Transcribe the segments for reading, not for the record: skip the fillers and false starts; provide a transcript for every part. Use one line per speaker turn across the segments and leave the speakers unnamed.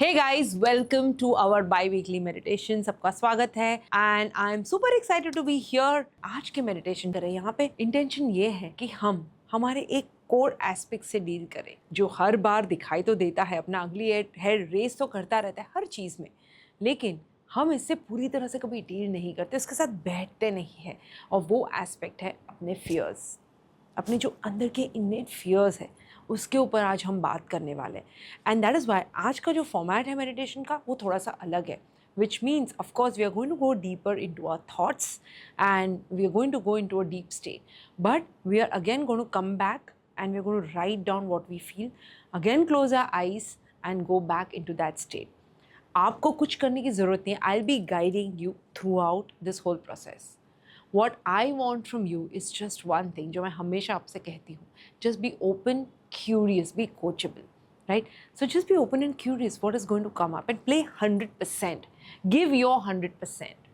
Hey guys, welcome to our bi-weekly meditation. सबका स्वागत है and I am super excited to be here. आज के मेडिटेशन करें. यहाँ पे इंटेंशन ये है कि हम हमारे एक कोर एस्पेक्ट से डील करें जो हर बार दिखाई तो देता है, अपना अगली हेड रेस तो करता रहता है हर चीज़ में, लेकिन हम इससे पूरी तरह से कभी डील नहीं करते, उसके साथ बैठते नहीं है. और वो एस्पेक्ट है अपने फियर्स, अपने जो अंदर के इन्नेट फियर्स है उसके ऊपर आज हम बात करने वाले हैं. एंड दैट इज़ वाई आज का जो फॉर्मेट है मेडिटेशन का वो थोड़ा सा अलग है, which means of course we are going to go deeper into our thoughts and we are going to go into a deep state, but we are again going to come back and we are going to write down what we feel, again close our eyes and go back into that state. आपको कुछ करने की ज़रूरत नहीं है. I'll be guiding you throughout this whole process. What I want from you is just one thing, जो मैं हमेशा आपसे कहती हूँ, just be open, curious, be coachable, right? So just be open and curious what is going to come up and play 100%. Give your 100%,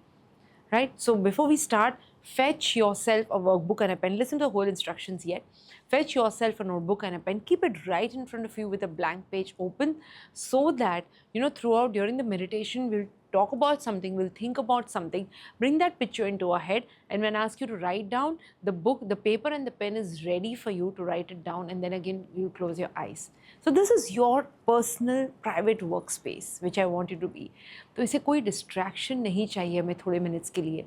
right? So before we start, fetch yourself a workbook and a pen. Listen to the whole instructions yet. Fetch yourself a notebook and a pen. Keep it right in front of you with a blank page open so that, throughout during the meditation, we'll talk about something, we'll think about something, bring that picture into our head, and when I ask you to write down, the book, the paper and the pen is ready for you to write it down, and then again you close your eyes. So this is your personal private workspace which I want you to be. तो इसे कोई distraction नहीं चाहिए हमें थोड़े minutes के लिए.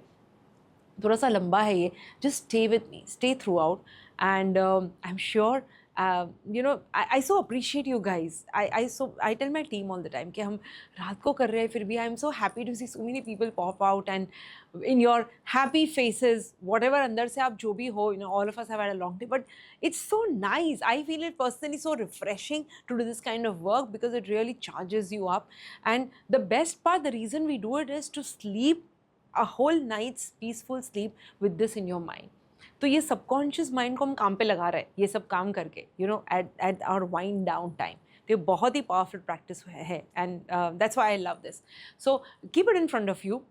थोड़ा सा लंबा है ये. Just stay with me, stay throughout, and I'm sure I so appreciate you guys. I tell my team all the time कि हम रात को कर रहे हैं फिर भी I'm so happy to see so many people pop out and in your happy faces, whatever अंदर से आप जो भी हो, all of us have had a long day, but it's so nice. I feel it personally so refreshing to do this kind of work because it really charges you up. And the best part, the reason we do it is to sleep a whole night's peaceful sleep with this in your mind. तो ये subconscious mind को हम काम पे लगा रहे हैं ये सब काम करके, at our wind down time. तो ये बहुत ही पावरफुल प्रैक्टिस है and that's why I love this. So keep it in front of you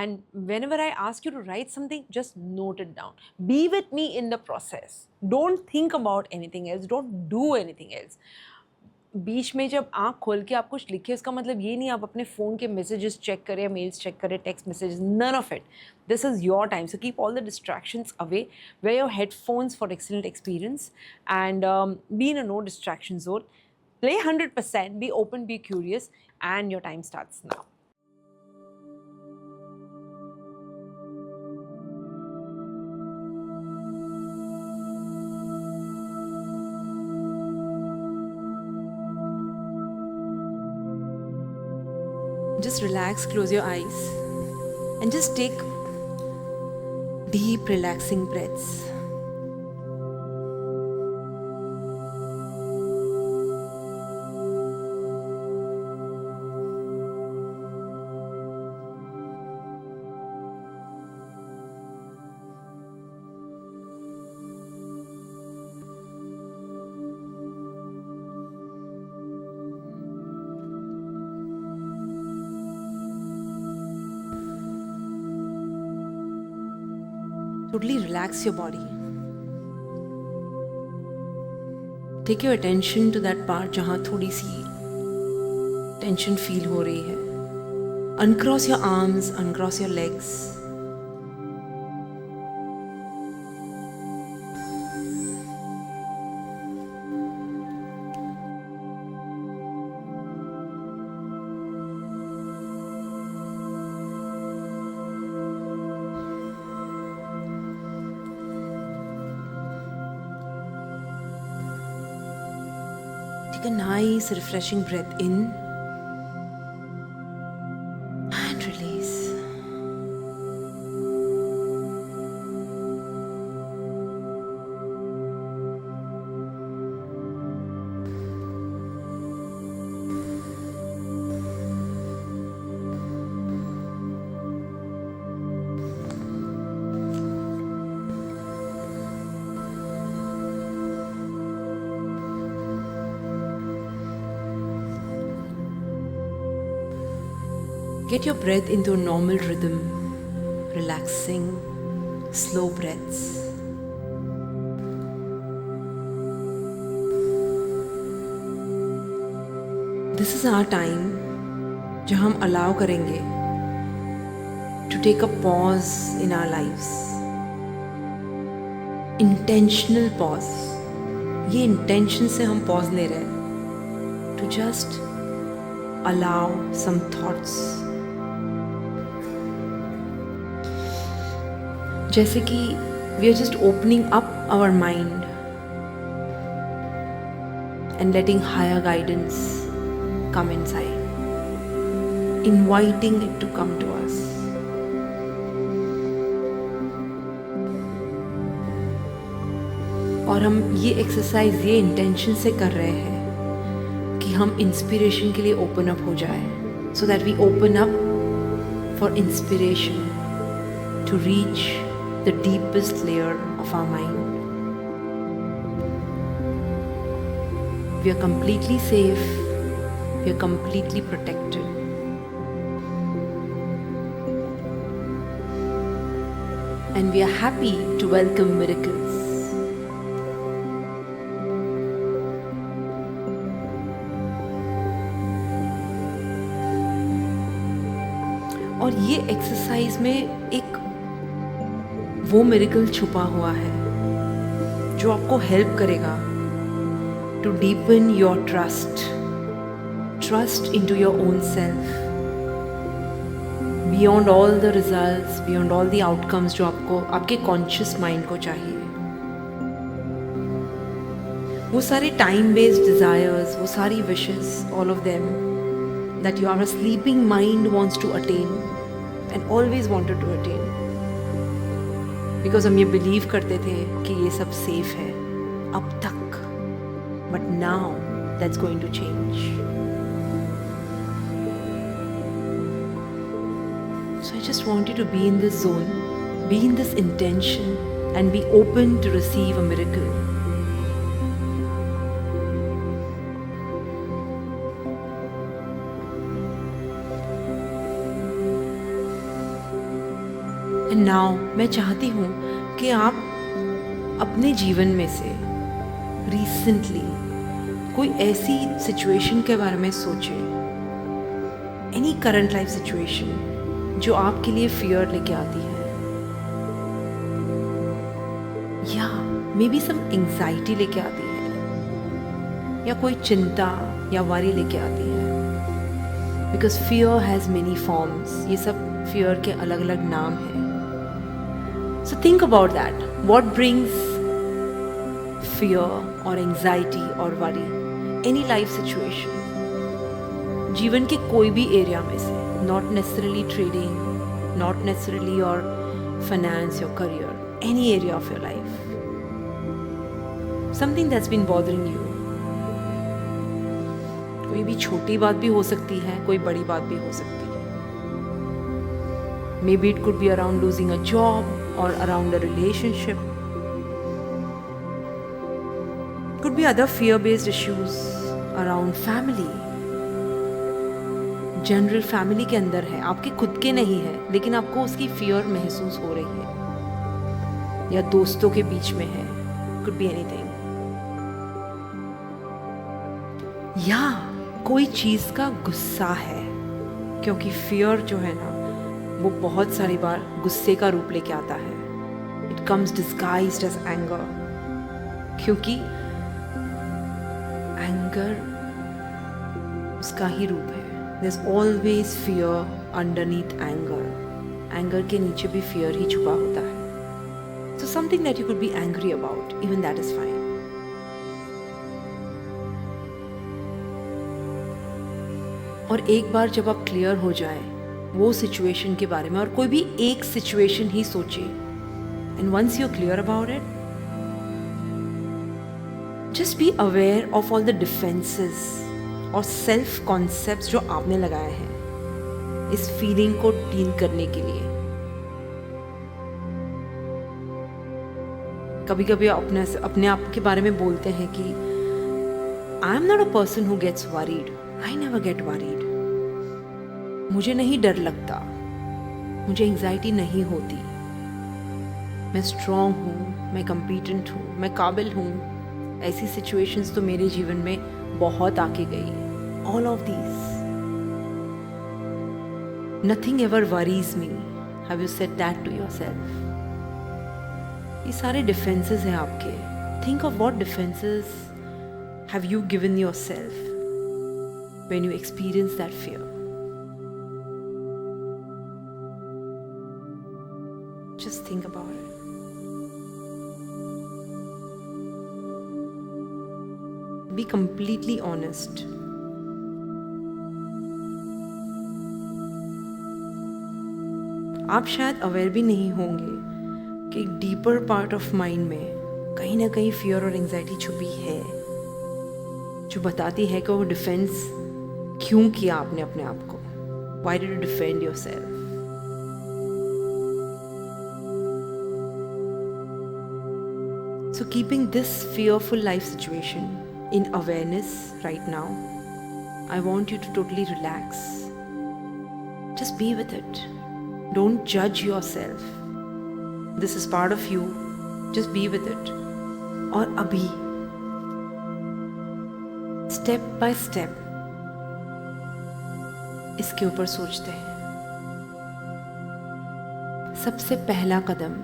and whenever I ask you to write something, just note it down. Be with me in the process. Don't think about anything else. Don't do anything else. बीच में जब आँख खोल के आप कुछ लिखे उसका मतलब ये नहीं आप अपने फ़ोन के मैसेजेस चेक करें, मेल्स चेक करें, text messages, none of it. This is your time. So keep all the distractions away. Wear your headphones for excellent experience and be in a no distraction zone. Play 100%, be open, be curious, and your time starts now. Just relax, close your eyes, and just take deep, relaxing breaths. Totally relax your body. Take your attention to that part जहाँ थोड़ी सी tension feel हो रही है. Uncross your arms, uncross your legs. Take a nice refreshing breath in and release. Get your breath into a normal rhythm, relaxing, slow breaths. This is our time जो हम allow करेंगे to take a pause in our lifes, intentional pause. ये intention से हम pause ले रहे हैं to just allow some thoughts, जैसे कि we are just opening up our mind and letting higher guidance come inside, inviting it to come to us. और हम ये एक्सरसाइज ये इंटेंशन से कर रहे हैं कि हम इंस्पिरेशन के लिए ओपन अप हो जाए, so that we open up for inspiration to reach the deepest layer of our mind. We are completely safe, we are completely protected. And we are happy to welcome miracles. और ये exercise में एक वो miracle छुपा हुआ है जो आपको हेल्प करेगा to deepen your trust into your own self, beyond all the results, beyond all the outcomes जो आपको आपके conscious mind को चाहिए। वो सारे time based desires, वो सारी wishes, all of them that your sleeping mind wants to attain and always wanted to attain, because हम ये believe करते थे कि ये सब safe है अब तक, but now that's going to change. So I just want you to be in this zone, be in this intention, and be open to receive a miracle. And now मैं चाहती हूँ कि आप अपने जीवन में से रिसेंटली कोई ऐसी सिचुएशन के बारे में सोचें, एनी करंट लाइफ सिचुएशन जो आपके लिए फियर लेके आती है, या मे बी सम एंग्जाइटी लेके आती है, या कोई चिंता या वरी लेके आती है, because fear has many forms. ये सब फियर के अलग अलग नाम हैं। So think about that, what brings fear or anxiety or worry, any life situation, जीवन के कोई भी एरिया में से, not necessarily trading, not necessarily your finance, your career, any area of your life, something that's been bothering you. कोई भी छोटी बात भी हो सकती है, कोई बड़ी बात भी हो सकती है। Maybe it could be around losing a job or around a relationship. Could be other fear-based issues around family. General family के अंदर है, आपके खुद के नहीं है, लेकिन आपको उसकी फियर महसूस हो रही है, या दोस्तों के बीच में है, could be anything. या कोई चीज का गुस्सा है, क्योंकि फियर जो है ना वो बहुत सारी बार गुस्से का रूप लेके आता है. It comes disguised as anger, क्योंकि एंगर उसका ही रूप है. There's always fear underneath anger. Anger के नीचे भी फियर ही छुपा होता है. So something that you could be angry about, even that is fine. और एक बार जब आप क्लियर हो जाए वो सिचुएशन के बारे में, और कोई भी एक सिचुएशन ही सोचिए, and once you're clear about it, just be aware of all the defenses और सेल्फ कॉन्सेप्ट्स जो आपने लगाए हैं इस फीलिंग को डील करने के लिए. कभी कभी अपने आप के बारे में बोलते हैं कि I am not a person who gets worried, I never get worried. मुझे नहीं डर लगता, मुझे एंग्जाइटी नहीं होती, मैं स्ट्रॉन्ग हूँ, मैं कॉम्पिटेंट हूँ, मैं काबिल हूँ. ऐसी सिचुएशंस तो मेरे जीवन में बहुत आके गई. All of these. Nothing ever worries me. Have you said that to yourself? ये सारे डिफेंसेस हैं आपके. Think of what defenses have you given yourself when you experience that fear. Just think about it. Be completely honest. आप शायद aware भी नहीं होंगे कि एक डीपर पार्ट ऑफ माइंड में कहीं ना कहीं फियर और एंजाइटी छुपी है, जो बताती है कि वो डिफेंस क्यों किया आपने अपने आप को. Why did you defend yourself? So keeping this fearful life situation in awareness right now, I want you to totally relax. Just be with it. Don't judge yourself. This is part of you. Just be with it. और अभी step by step इसके ऊपर सोचते हैं. सबसे पहला कदम,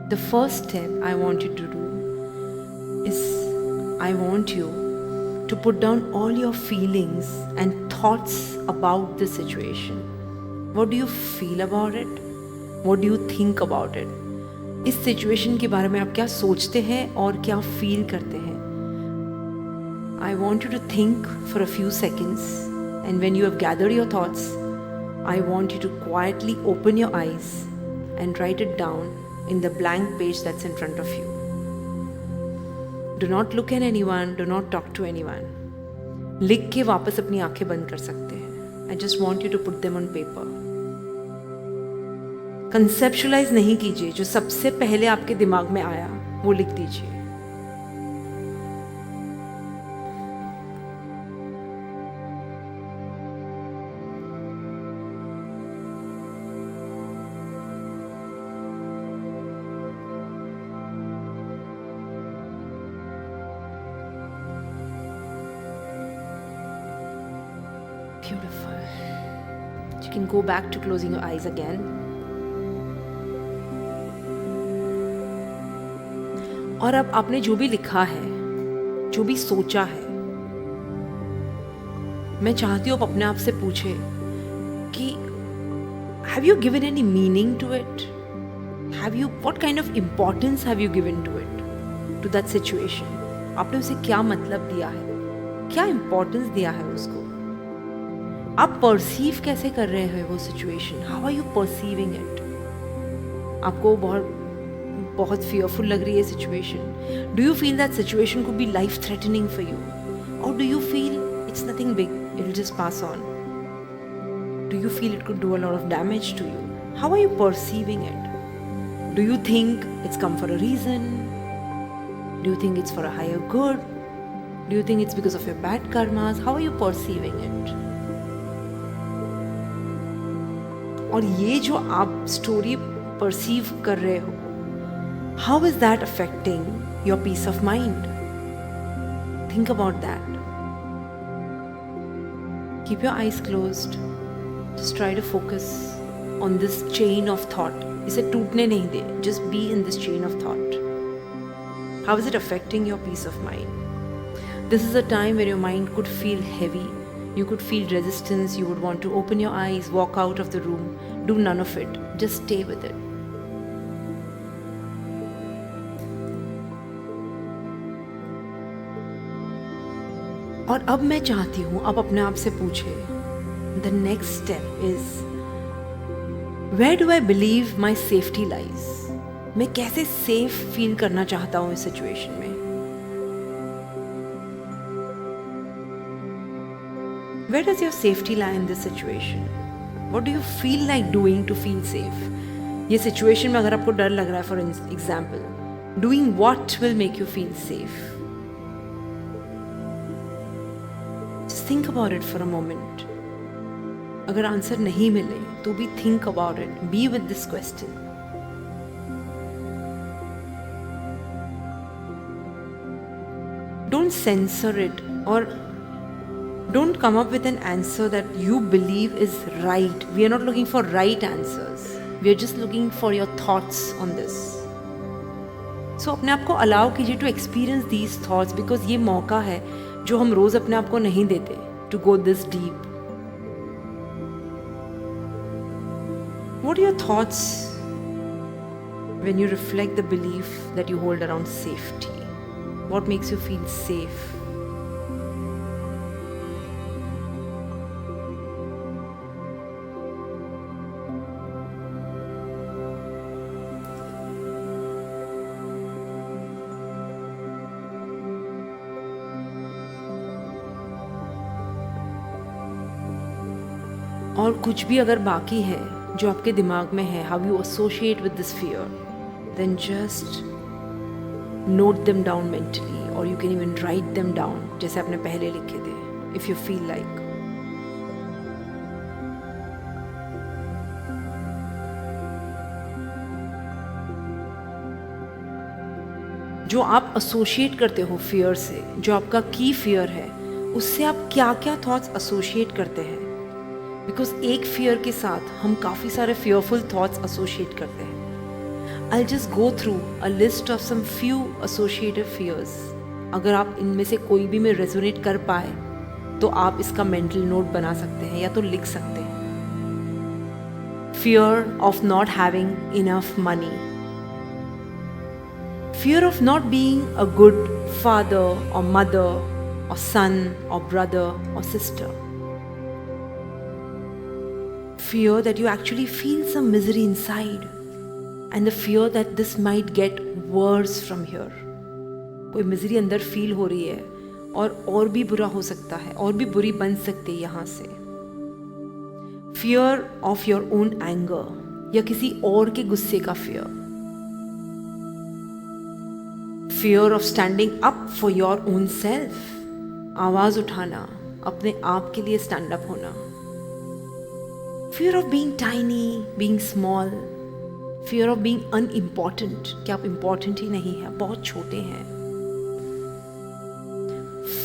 the first step I want you to do is I want you to put down all your feelings and thoughts about the situation. What do you feel about it? What do you think about it? इस situation के बारे में आप क्या सोचते हैं और क्या फील करते हैं? I want you to think for a few seconds, and when you have gathered your thoughts, I want you to quietly open your eyes and write it down in the blank page that's in front of you. Do not look at anyone, do not talk to anyone. लिख के वापस अपनी आंखें बंद कर सकते हैं. I just want you to put them on paper. Conceptualise नहीं कीजिए, जो सबसे पहले आपके दिमाग में आया वो लिख दीजिए. Beautiful. You can go back to closing your eyes again. और अब आपने जो भी लिखा है, जो भी सोचा है, मैं चाहती हूँ आप अपने आप से पूछे कि have you given any meaning to it? What kind of importance have you given to it, to that situation? आपने उसे क्या मतलब दिया है, क्या इम्पोर्टेंस दिया है उसको? आप परसीव कैसे कर रहे हैं वो situation? How are you perceiving it? आपको बहुत fearful लग रही है situation. Do you feel that situation could be life threatening for you? Or do you feel it's nothing big, it'll just pass on? Do you feel it could do a lot of damage to you? How are you perceiving it? Do you think it's come for a reason? Do you think it's for a higher good? Do you think it's because of your bad karmas? How are you perceiving it? और ये जो आप story perceive कर रहे हो, how is that affecting your peace of mind? Think about that. Keep your eyes closed. Just try to focus on this chain of thought. इसे टूटने नहीं दे. Just be in this chain of thought. How is it affecting your peace of mind? This is a time where your mind could feel heavy. You could feel resistance. You would want to open your eyes, walk out of the room. Do none of it. Just stay with it. और अब मैं चाहती हूँ आप अपने आप से पूछे, the next step is where do I believe my safety lies? मैं कैसे सेफ फील करना चाहता हूँ इस सिचुएशन में? Where does your safety lie in this situation? What do you feel like doing to feel safe? ये situation में अगर आपको डर लग रहा है, for example, doing what will make you feel safe? Think about it for a moment. अगर answer नहीं मिले तो भी think about it. Be with this question. Don't censor it or Don't come up with an answer that you believe is right. We are not looking for right answers. We are just looking for your thoughts on this. So अपने आप को allow कीजिए to experience these thoughts, because ये मौका है जो हम रोज अपने आप को नहीं देते to go this deep. What are your thoughts when you reflect the belief that you hold around safety? What makes you feel safe? और कुछ भी अगर बाकी है जो आपके दिमाग में है, how you associate with this fear, then just note them down mentally, or you can even write them down जैसे आपने पहले लिखे थे, if you feel like. जो आप associate करते हो fear से, जो आपका की fear है, उससे आप क्या क्या thoughts associate करते हैं? बिकॉज एक फियर के साथ हम काफ़ी सारे fearful thoughts associate करते हैं. I'll just go through a list of some few associated fears. अगर आप इनमें से कोई भी में रेजोनेट कर पाए तो आप इसका मेंटल नोट बना सकते हैं या तो लिख सकते हैं. Fear of not having enough money. Fear of not being a good father or mother or son or brother or sister. Fear that you actually feel some misery inside, and the fear that this might get worse from here. कोई misery अंदर feel हो रही है और भी बुरा हो सकता है, और भी बुरी बन सकती है यहाँ से. Fear of your own anger, या किसी और के गुस्से का fear. Fear of standing up for your own self, आवाज उठाना, अपने आप के लिए स्टैंड अप होना. Fear of being tiny, being small. Fear of being unimportant, कि आप important ही नहीं हैं, बहुत छोटे हैं.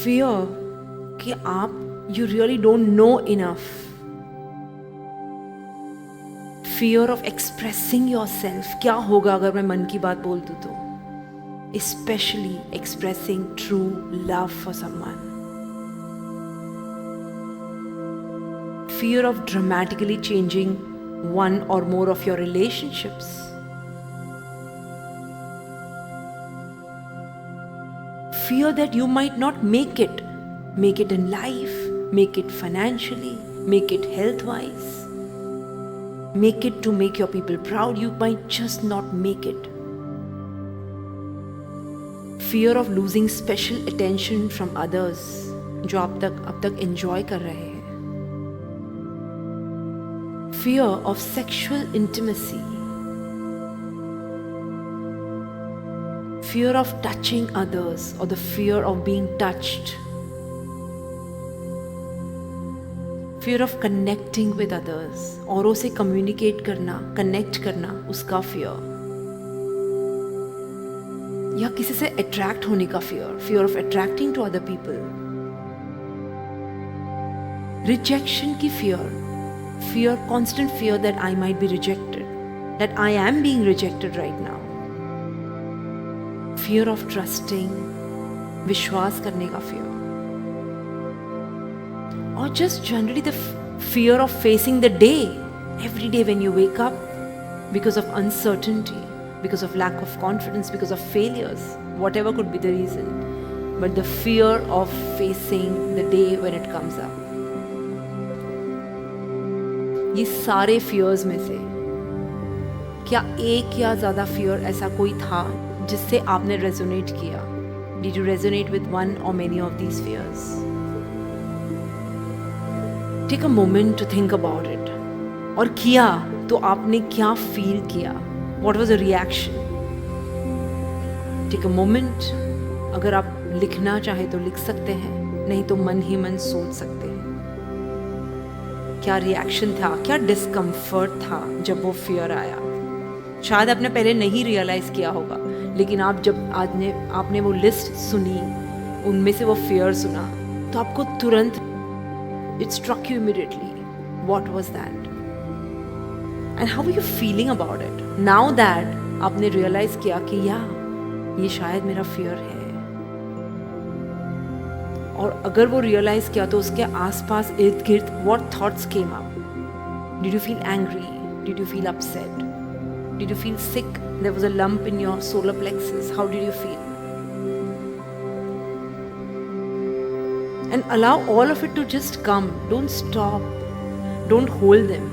Fear कि आप you really don't know enough. Fear of expressing yourself, क्या होगा अगर मैं मन की बात बोल दूँ तो. Especially expressing true love for someone. Fear of dramatically changing one or more of your relationships. Fear that you might not make it in life, make it financially, make it health-wise, make it to make your people proud. You might just not make it. Fear of losing special attention from others, जो आप अब तक enjoy कर रहे हैं. Fear of sexual intimacy. Fear of touching others, or the fear of being touched. Fear of connecting with others, औरों से communicate करना, connect करना, उसका fear. या किसी से attract होने का fear, fear of attracting to other people. Rejection की fear. Fear, constant fear that I might be rejected, that I am being rejected right now. Fear of trusting, विश्वास करने का fear. Or just generally the fear of facing the day, every day when you wake up, because of uncertainty, because of lack of confidence, because of failures, whatever could be the reason, but the fear of facing the day when it comes up. ये सारे fears में से क्या एक या ज़्यादा fear ऐसा कोई था जिससे आपने रेजोनेट किया? Did you resonate with one or many of these fears? Take a moment to think about it. और किया तो आपने क्या फील किया? What was the reaction? Take a moment. अगर आप लिखना चाहे तो लिख सकते हैं, नहीं तो मन ही मन सोच सकते हैं. क्या रिएक्शन था, क्या डिस्कम्फर्ट था जब वो फियर आया? शायद आपने पहले नहीं रियलाइज़ किया होगा, लेकिन आप जब आपने वो लिस्ट सुनी, उनमें से वो फियर सुना, तो आपको तुरंत It struck you immediately. What was that? And how were you feeling about it? Now that आपने realize किया कि ये शायद मेरा fear है, और अगर वो realize किया तो उसके आसपास इर्द गिर्द what thoughts came up? Did you feel angry? Did you feel upset? Did you feel sick? There was a lump in your solar plexus. How did you feel? And allow all of it to just come. Don't stop. Don't hold them.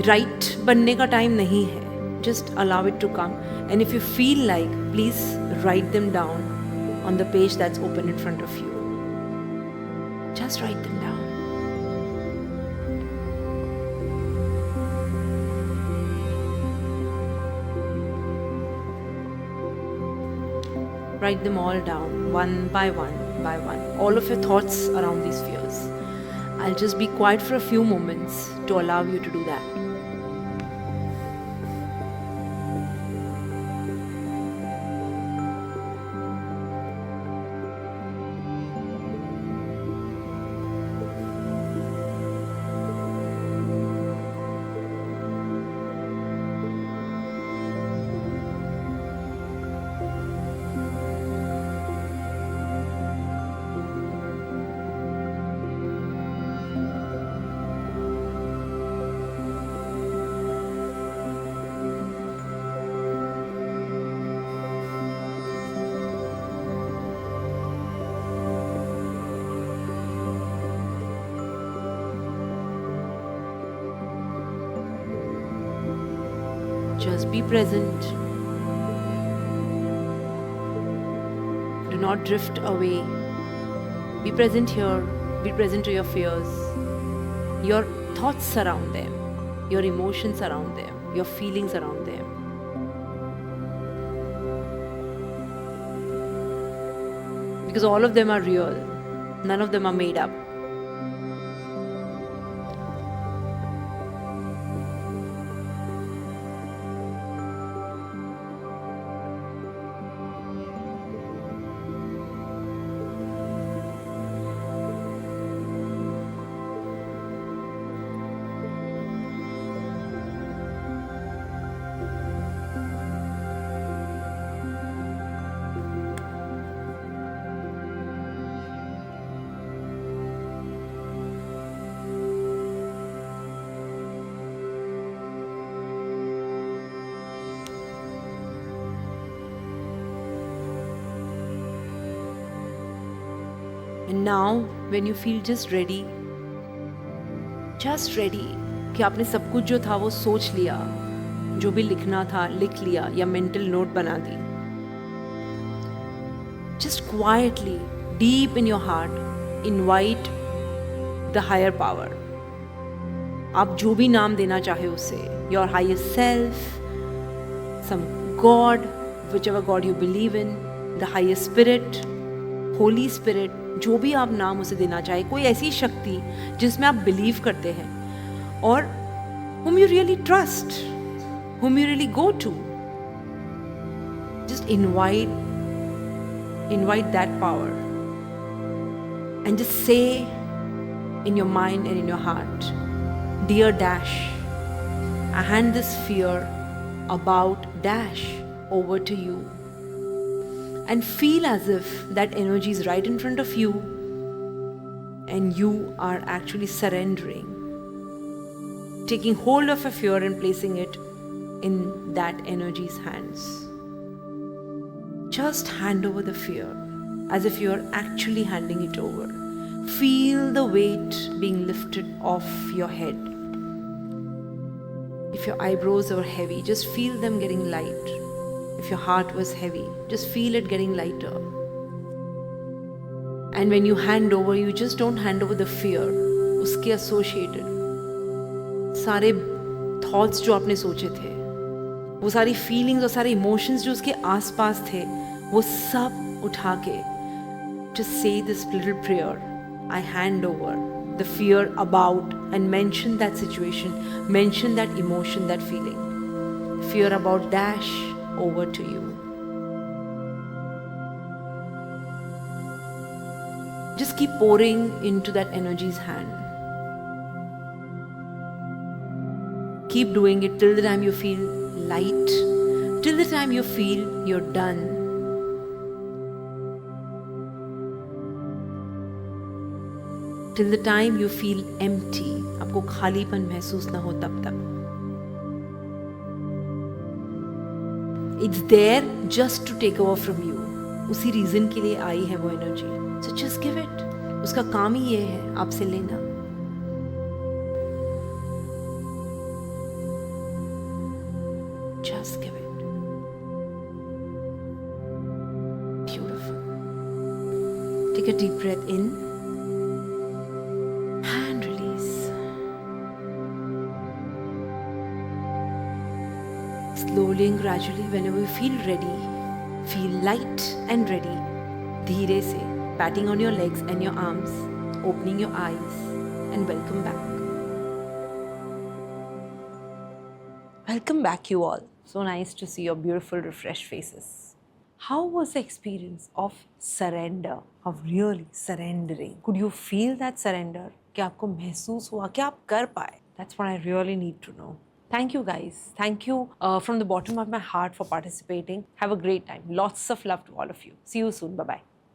Right बनने का time नहीं है. Just allow it to come. And if you feel like, please write them down on the page that's open in front of you. Just write them down. Write them all down, one by one, all of your thoughts around these fears. I'll just be quiet for a few moments to allow you to do that. Just be present. Do not drift away. Be present here. Be present to your fears. Your thoughts around them. Your emotions around them. Your feelings around them. Because all of them are real. None of them are made up. And now when you feel just ready कि आपने सब कुछ जो था वो सोच लिया, जो भी लिखना था लिख लिया या मेंटल नोट बना दी, just quietly, deep in your heart, invite the higher power. आप जो भी नाम देना चाहे उसे, your higher self, some God, whichever God you believe in, the higher spirit, Holy Spirit, जो भी आप नाम उसे देना चाहे, कोई ऐसी शक्ति जिसमें आप बिलीव करते हैं और whom you really trust, whom you really go to. Just invite that power and just say in your mind and in your heart, dear Dash, I hand this fear about Dash over to you. And feel as if that energy is right in front of you and you are actually surrendering, taking hold of a fear and placing it in that energy's hands. Just hand over the fear as if you are actually handing it over. Feel the weight being lifted off your head. If your eyebrows are heavy, just feel them getting light. If your heart was heavy, just feel it getting lighter. And when you hand over, you just don't hand over the fear, उसके associated सारे thoughts जो आपने सोचे थे, वो सारी feelings और सारे emotions जो उसके आसपास थे, वो सब उठा के just say this little prayer. I hand over the fear about, and mention that situation, mention that emotion, that feeling. Fear about Dash over to you. Just keep pouring into that energy's hand. Keep doing it till the time you feel light, till the time you feel you're done. Till the time you feel empty, आपको खालीपन महसूस ना हो तब तक. It's there just to take over from you. उसी reason के लिए आई है वो energy. So just give it. उसका काम ही ये है आपसे लेना. Just give it. Beautiful. Take a deep breath in and release. Slowly and gradually, whenever you feel ready, feel light and ready. धीरे से patting on your legs and your arms, opening your eyes, and welcome back. Welcome back, you all. So nice to see your beautiful, refreshed faces. How was the experience of surrender, of really surrendering? Could you feel that surrender? क्या आपको महसूस हुआ? क्या आप कर पाए? That's what I really need to know. Thank you guys. Thank you from the bottom of my heart for participating. Have a great time. Lots of love to all of you. See you soon. Bye-bye.